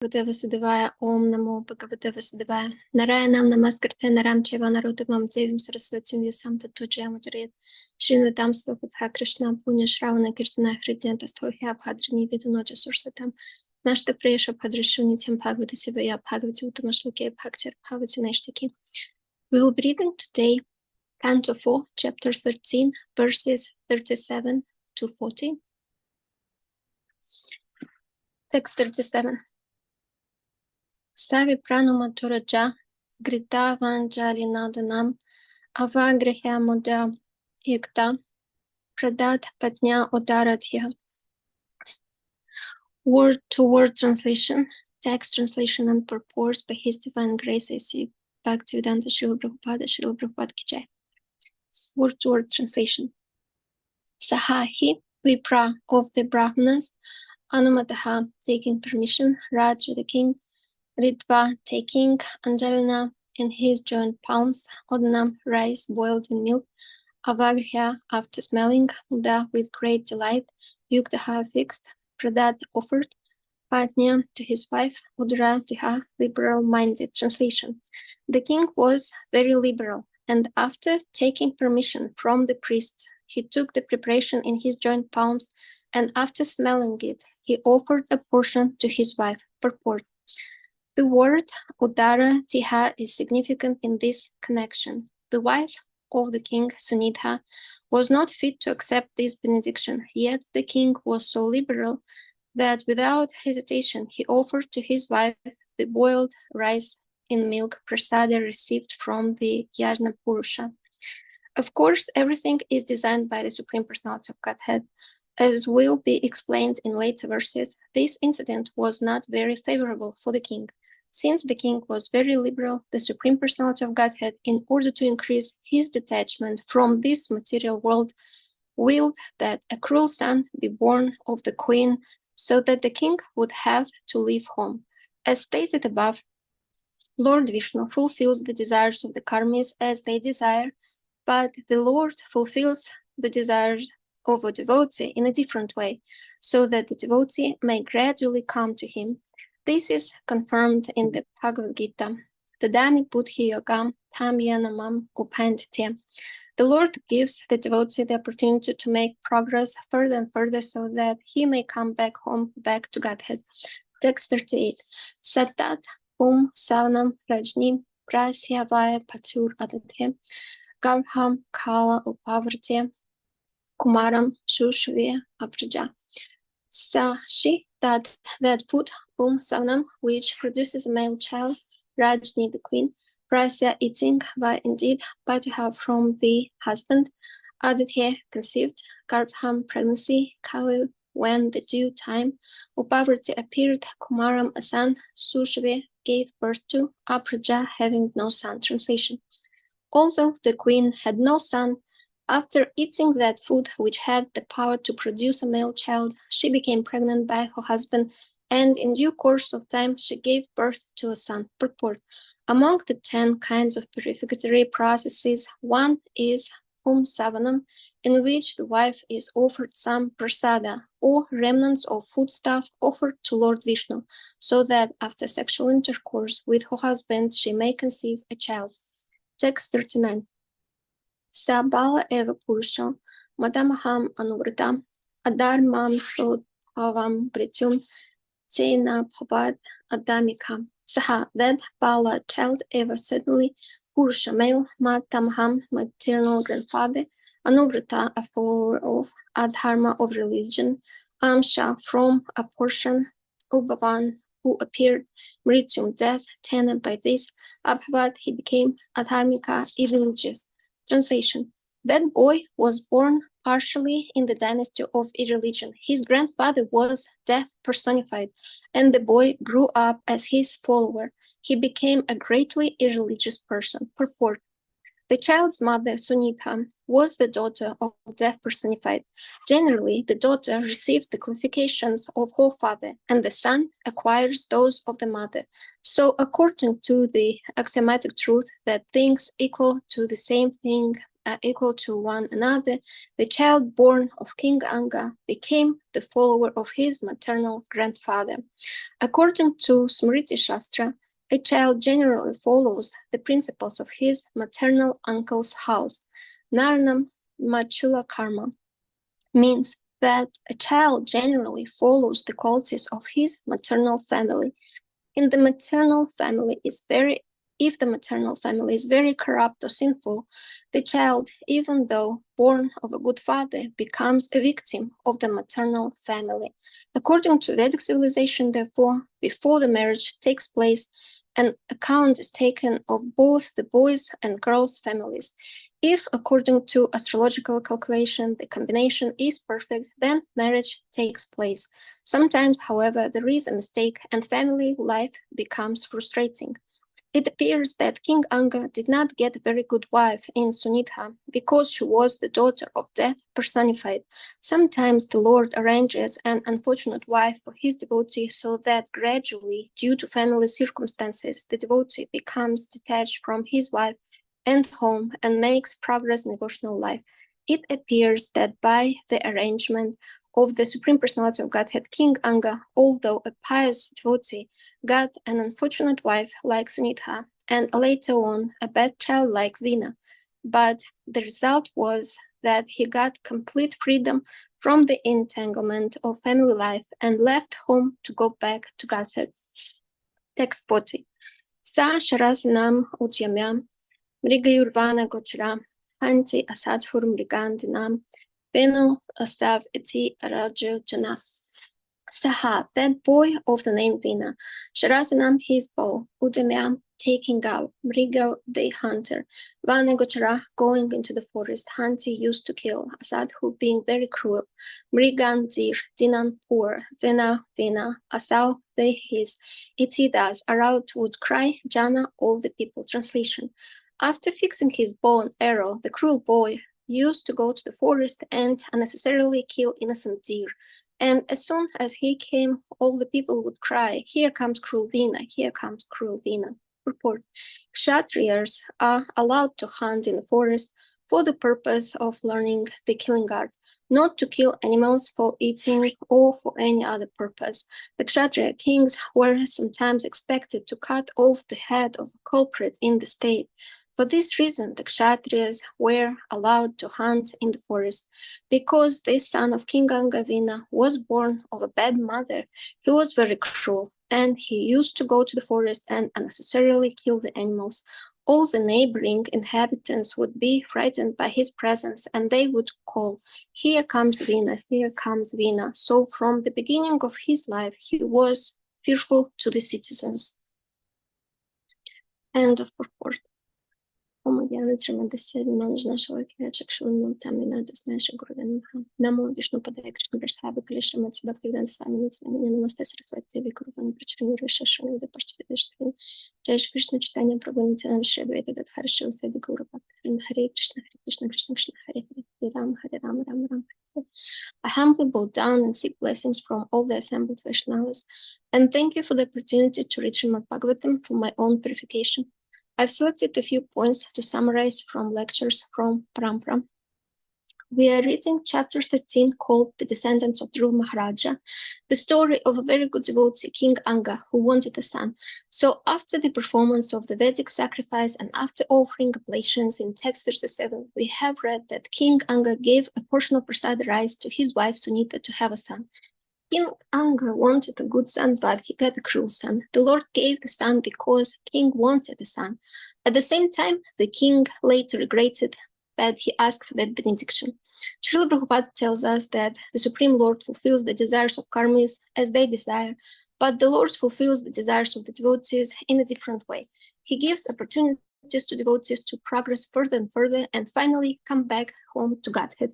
Bhagavate Vasudevaya, Om Namo Bhagavate Vasudevaya. Narayanam Namaskarte Naram Cheva Narotavam Devim Saraswatim Vyasam Tattva Jayamudriyat. Shrinvatam Svakatha Krishna Punya Shravana Kirtana Hridiyanta Stohya Bhadrini Vidunoja Sursatam. Nashta Presha Bhadrashunitям Bhagavate Sivaya Bhagavate Utamashloke Bhaktir Bhagavate Nashtaki. We will be reading today Canto 4, Chapter 13, verses 37 to 40. Text 37. Savi Pranumaturaja Grita Vanjali Nadanam Avagrahya Muda Yukta Pradat Patnya Udaradhya. Word to word translation, text translation and purport by His Divine Grace A.C. Bhaktivedanta Srila Prabhupada Ki Jai. Word to word translation. Sahahi Vipra of the Brahmanas, Anumataha taking permission, Raja the king, Ritva taking, Anjalina in his joint palms, Odanam rice boiled in milk, Avagrahya after smelling, Muda with great delight, Yuktaha fixed, Pradat offered, Patnya to his wife, Udaratiha liberal-minded. Translation. The king was very liberal, and after taking permission from the priests, he took the preparation in his joint palms, and after smelling it, he offered a portion to his wife. Purport. The word Udara Tiha is significant in this connection. The wife of the king, Sunitha, was not fit to accept this benediction, yet the king was so liberal that without hesitation he offered to his wife the boiled rice in milk prasada received from the Yajna Purusha. Of course, everything is designed by the Supreme Personality of Godhead. As will be explained in later verses, this incident was not very favorable for the king. Since the king was very liberal, the Supreme Personality of Godhead, in order to increase his detachment from this material world, willed that a cruel son be born of the queen, so that the king would have to leave home. As stated above, Lord Vishnu fulfills the desires of the karmis as they desire, but the Lord fulfills the desires of a devotee in a different way, so that the devotee may gradually come to him. This is confirmed in the Bhagavad Gita. Tadami buddhi yogam tam yanamam upandite. The Lord gives the devotee the opportunity to make progress further and further so that he may come back home, back to Godhead. Text 38. Satat savanam rajnim prasyavaya patur adate garham kala upavrte kumaram shushve apraja. Sashi that food, savanam, which produces a male child, Rajni the queen, Prasya eating, by indeed by to have from the husband, Aditya conceived, Garbham pregnancy, Kali when the due time, Upavrati appeared, Kumaram a son, Sushve gave birth to, Apraja having no son. Translation. Although the queen had no son, after eating that food which had the power to produce a male child, she became pregnant by her husband, and in due course of time she gave birth to a son. Purport. Among the 10 kinds of purificatory processes, one is savanam, in which the wife is offered some prasada, or remnants of foodstuff offered to Lord Vishnu, so that after sexual intercourse with her husband she may conceive a child. Text 39. Sabala eva purusha, madamaham anuvritam, adharmam sodhavam brityum, tsena bhavad adamika. Saha, that Bala child ever suddenly, Purusha male, Matamaham, maternal grandfather, Anuvrita, a follower of Adharma of religion, Amsha, from a portion, Ubhavan, who appeared, Mrityum, death, tainted by this, Abhavad, he became, Adharmika, irreligious. Translation. That boy was born partially in the dynasty of irreligion. His grandfather was death personified, and the boy grew up as his follower. He became a greatly irreligious person. Purport. The child's mother, Sunitha, was the daughter of death personified. Generally, the daughter receives the qualifications of her father, and the son acquires those of the mother. So, according to the axiomatic truth that things equal to the same thing are equal to one another, the child born of King Anga became the follower of his maternal grandfather. According to Smriti Shastra, a child generally follows the principles of his maternal uncle's house. Narnam Machula Karma means that a child generally follows the qualities of his maternal family. If the maternal family is very corrupt or sinful, the child, even though born of a good father, becomes a victim of the maternal family. According to Vedic civilization, therefore, before the marriage takes place, an account is taken of both the boys' and girls' families. If, according to astrological calculation, the combination is perfect, then marriage takes place. Sometimes, however, there is a mistake and family life becomes frustrating. It appears that King Anga did not get a very good wife in Sunitha because she was the daughter of death personified. Sometimes the Lord arranges an unfortunate wife for his devotee so that gradually, due to family circumstances, the devotee becomes detached from his wife and home and makes progress in devotional life. It appears that by the arrangement of the Supreme Personality of Godhead, King Anga, although a pious devotee, got an unfortunate wife like Sunitha, and later on a bad child like Veena. But the result was that he got complete freedom from the entanglement of family life and left home to go back to Godhead. Text 40. Sa Sharasanam Utyamyam Mrigayurvana Gochara Hanti Asadhur Mrigandinam Benu Asav Eti Arajo Jana. Saha, that boy of the name Vina, Sharasanam his bow, Udamyam taking out, Mriga the hunter, Vana Gochara going into the forest, Hanti used to kill, Asadhu being very cruel, Mrigandir, Dinan poor, Vina, Asau they his, Itidas, Araut would cry, Jana all the people. Translation. After fixing his bow and arrow, the cruel boy used to go to the forest and unnecessarily kill innocent deer. And as soon as he came, all the people would cry, "Here comes cruel Vina, here comes cruel Vina." Purport. Kshatriyas are allowed to hunt in the forest for the purpose of learning the killing art, not to kill animals for eating or for any other purpose. The Kshatriya kings were sometimes expected to cut off the head of a culprit in the state. For this reason, the Kshatriyas were allowed to hunt in the forest. Because this son of King Angavina was born of a bad mother, he was very cruel, and he used to go to the forest and unnecessarily kill the animals. All the neighboring inhabitants would be frightened by his presence, and they would call, "Here comes Vina, here comes Vina." So from the beginning of his life, he was fearful to the citizens. End of purport. Омагьяна Тримадасya Нанажна Шалакина Чакшун Тамина Дасмаша Гурвин Намо Вишну Падай Кришна Брашхаба Кришна Матsi Bhaktivedanta Swami Nityananda Namaste Saraswati Devi Guruvani Prachurani Shashuni Dapashti Jai Shri Krishna Chaitanya Prabhu Nityananda Shri Advaita Gadadhara Shiva Sadi Gaura Bhakti Hare Krishna Krishna Krishna Hare Hare Ram Ram. I humbly bow down and seek blessings from all the assembled Vaishnavas, and thank you for the opportunity to read Srimad Bhagavatam for my own purification. I've selected a few points to summarize from lectures from Parampara. We are reading chapter 13 called The Descendants of Dhruva Maharaja, the story of a very good devotee, King Anga, who wanted a son. So after the performance of the Vedic sacrifice and after offering oblations in text 37, we have read that King Anga gave a portion of prasad rice to his wife Sunita to have a son. King Anga wanted a good son, but he got a cruel son. The Lord gave the son because King wanted a son. At the same time, the king later regretted that he asked for that benediction. Srila Prabhupada tells us that the Supreme Lord fulfills the desires of karmis as they desire, but the Lord fulfills the desires of the devotees in a different way. He gives opportunities to devotees to progress further and further and finally come back home to Godhead.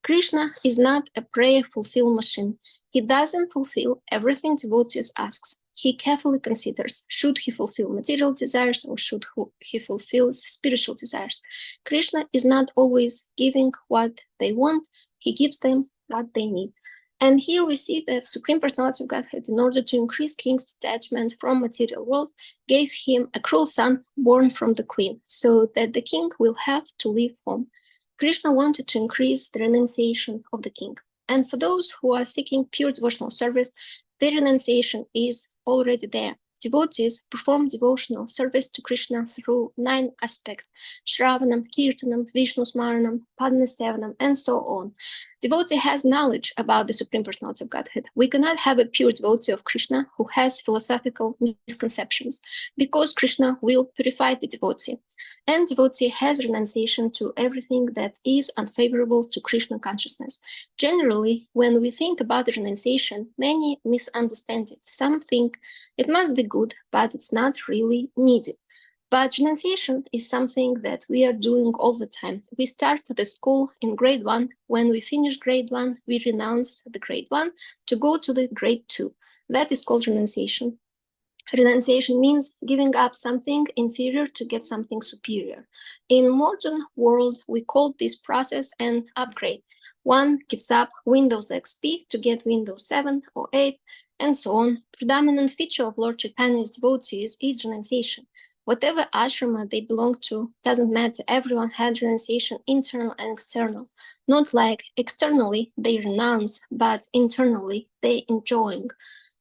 Krishna is not a prayer-fulfill machine. He doesn't fulfill everything devotees asks. He carefully considers, should he fulfill material desires or should he fulfill spiritual desires? Krishna is not always giving what they want. He gives them what they need. And here we see that Supreme Personality of Godhead, in order to increase King's detachment from material world, gave him a cruel son born from the queen, so that the king will have to leave home. Krishna wanted to increase the renunciation of the king. And for those who are seeking pure devotional service, the renunciation is already there. Devotees perform devotional service to Krishna through 9 aspects: Shravanam, Kirtanam, Vishnu Smaranam, Padmasevanam, and so on. Devotee has knowledge about the Supreme Personality of Godhead. We cannot have a pure devotee of Krishna who has philosophical misconceptions, because Krishna will purify the devotee. And devotee has renunciation to everything that is unfavorable to Krishna consciousness. Generally, when we think about renunciation, many misunderstand it. Some think it must be good, but it's not really needed. But renunciation is something that we are doing all the time. We start at the school in grade 1. When we finish grade 1, we renounce the grade 1 to go to the grade 2. That is called renunciation. Renunciation means giving up something inferior to get something superior. In modern world, we call this process an upgrade. One gives up Windows XP to get Windows 7 or 8, and so on. Predominant feature of Lord Chaitanya's devotees is renunciation. Whatever ashrama they belong to, doesn't matter. Everyone had renunciation, internal and external. Not like externally they renounce, but internally they enjoying.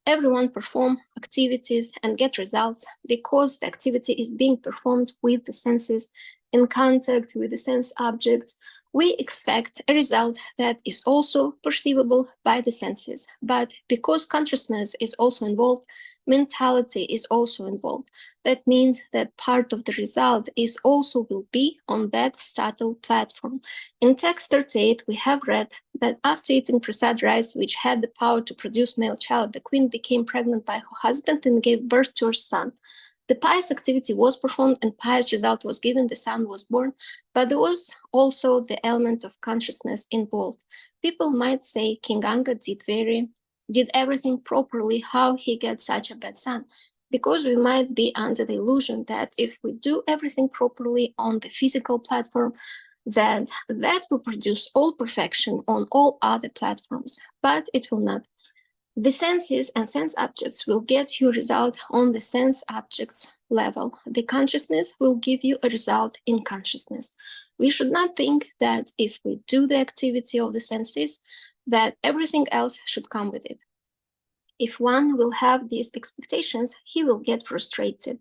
Everyone perform activities and get results because the activity is being performed with the senses, in contact with the sense objects. We expect a result that is also perceivable by the senses. But because consciousness is also involved, mentality is also involved. That means that part of the result is also will be on that subtle platform. In text 38, we have read that after eating prasad rice, which had the power to produce male child, the queen became pregnant by her husband and gave birth to her son. The pious activity was performed and pious result was given, the son was born, but there was also the element of consciousness involved. People might say King Anga did everything properly, how he got such a bad son? Because we might be under the illusion that if we do everything properly on the physical platform, that will produce all perfection on all other platforms, but it will not. The senses and sense objects will get you a result on the sense objects level. The consciousness will give you a result in consciousness. We should not think that if we do the activity of the senses, that everything else should come with it. If one will have these expectations, he will get frustrated.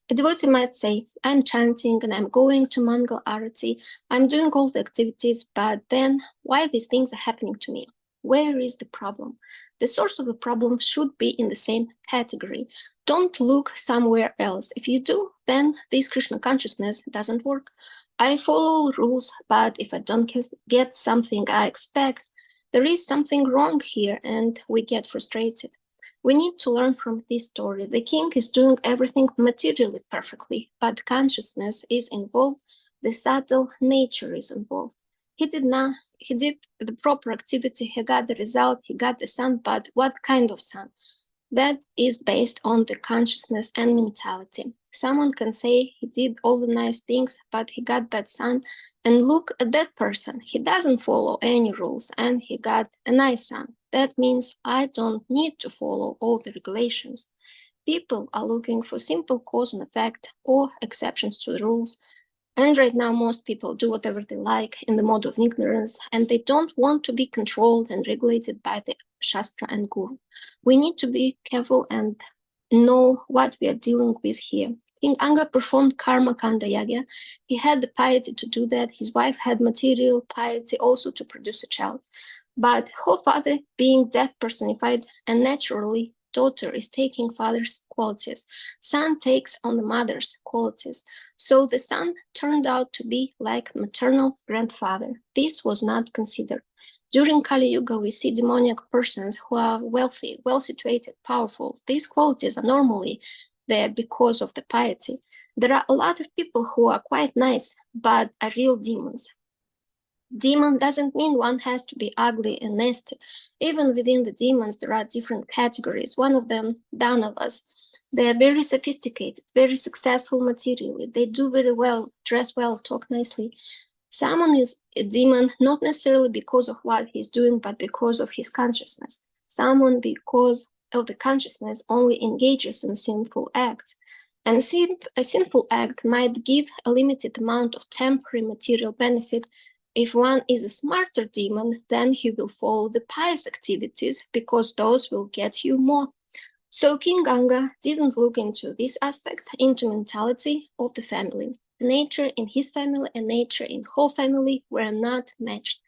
A devotee might say, I'm chanting and I'm going to Mangal Arati, I'm doing all the activities, but then why these things are happening to me? Where is the problem? The source of the problem should be in the same category. Don't look somewhere else. If you do, then this Krishna consciousness doesn't work. I follow all rules, but if I don't get something I expect, there is something wrong here and we get frustrated. We need to learn from this story. The king is doing everything materially perfectly, but consciousness is involved, the subtle nature is involved. He did the proper activity, he got the result, he got the son, but what kind of son? That is based on the consciousness and mentality. Someone can say he did all the nice things, but he got bad son, and look at that person. He doesn't follow any rules, and he got a nice son. That means I don't need to follow all the regulations. People are looking for simple cause and effect or exceptions to the rules. And right now, most people do whatever they like in the mode of ignorance, and they don't want to be controlled and regulated by the Shastra and Guru. We need to be careful and know what we are dealing with here. King Anga performed karma kanda yagya. He had the piety to do that. His wife had material piety also to produce a child. But her father, being death personified, and naturally, daughter is taking father's qualities. Son takes on the mother's qualities. So the son turned out to be like maternal grandfather. This was not considered. During Kali Yuga, we see demoniac persons who are wealthy, well-situated, powerful. These qualities are normally there because of the piety. There are a lot of people who are quite nice, but are real demons. Demon doesn't mean one has to be ugly and nasty. Even within the demons, there are different categories. One of them, Danavas. They are very sophisticated, very successful materially. They do very well, dress well, talk nicely. Someone is a demon not necessarily because of what he's doing, but because of his consciousness. Someone, because of the consciousness, only engages in sinful acts. And a sinful act might give a limited amount of temporary material benefit, If one is a smarter demon, then he will follow the pious activities because those will get you more. So King Ganga didn't look into this aspect, into mentality of the family. Nature in his family and nature in whole family were not matched.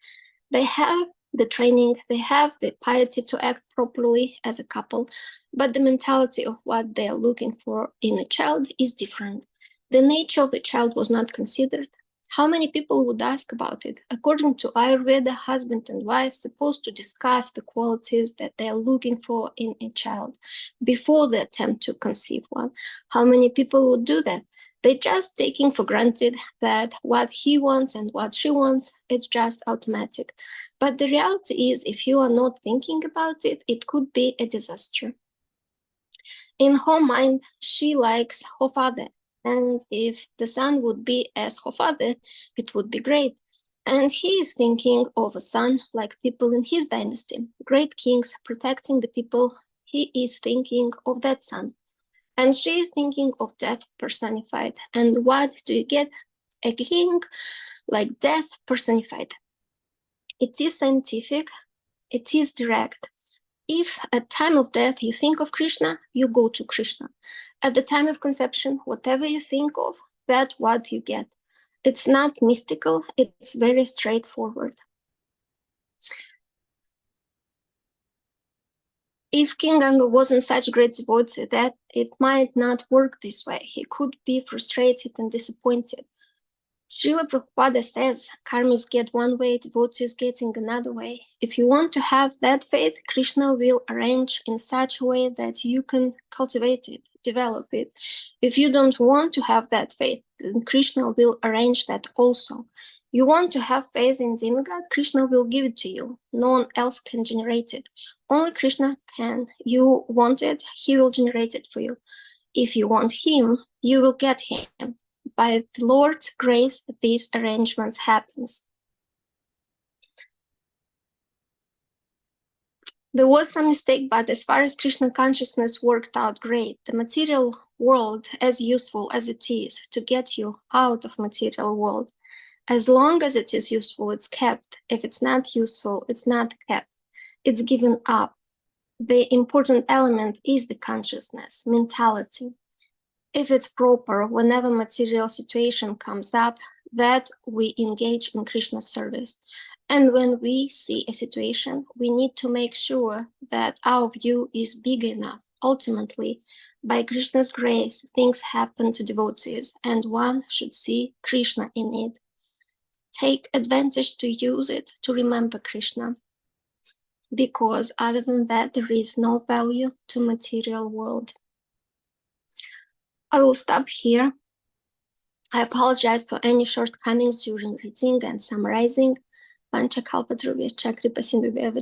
They have the training, they have the piety to act properly as a couple, but the mentality of what they are looking for in a child is different. The nature of the child was not considered. How many people would ask about it? According to Ayurveda, husband and wife supposed to discuss the qualities that they are looking for in a child before they attempt to conceive one. How many people would do that? They're just taking for granted that what he wants and what she wants is just automatic. But the reality is, if you are not thinking about it, it could be a disaster. In her mind, she likes her father. And if the son would be as her father, it would be great. And he is thinking of a son like people in his dynasty, great kings protecting the people. He is thinking of that son. And she is thinking of death personified. And what do you get? A king like death personified. It is scientific, it is direct. If at time of death you think of Krishna, you go to Krishna. At the time of conception, whatever you think of, that's what you get. It's not mystical, it's very straightforward. If King Ganga wasn't such a great devotee, that it might not work this way. He could be frustrated and disappointed. Srila Prabhupada says, karmis get one way, devotees getting another way. If you want to have that faith, Krishna will arrange in such a way that you can cultivate it, develop it. If you don't want to have that faith, then Krishna will arrange that also. You want to have faith in demigod, Krishna will give it to you. No one else can generate it. Only Krishna can. You want it, he will generate it for you. If you want him, you will get him. By the Lord's grace, these arrangements happens. There was some mistake, but as far as Krishna consciousness worked out great. The material world, as useful as it is to get you out of material world, as long as it is useful, it's kept. If it's not useful, it's not kept. It's given up. The important element is the consciousness, mentality. If it's proper, whenever material situation comes up, that we engage in Krishna service. And when we see a situation, we need to make sure that our view is big enough. Ultimately, by Krishna's grace, things happen to devotees, and one should see Krishna in it. Take advantage to use it to remember Krishna, because other than that, there is no value to material world. I will stop here. I apologize for any shortcomings during reading and summarizing. Panchakalpadruvya Chakri Pasindubhya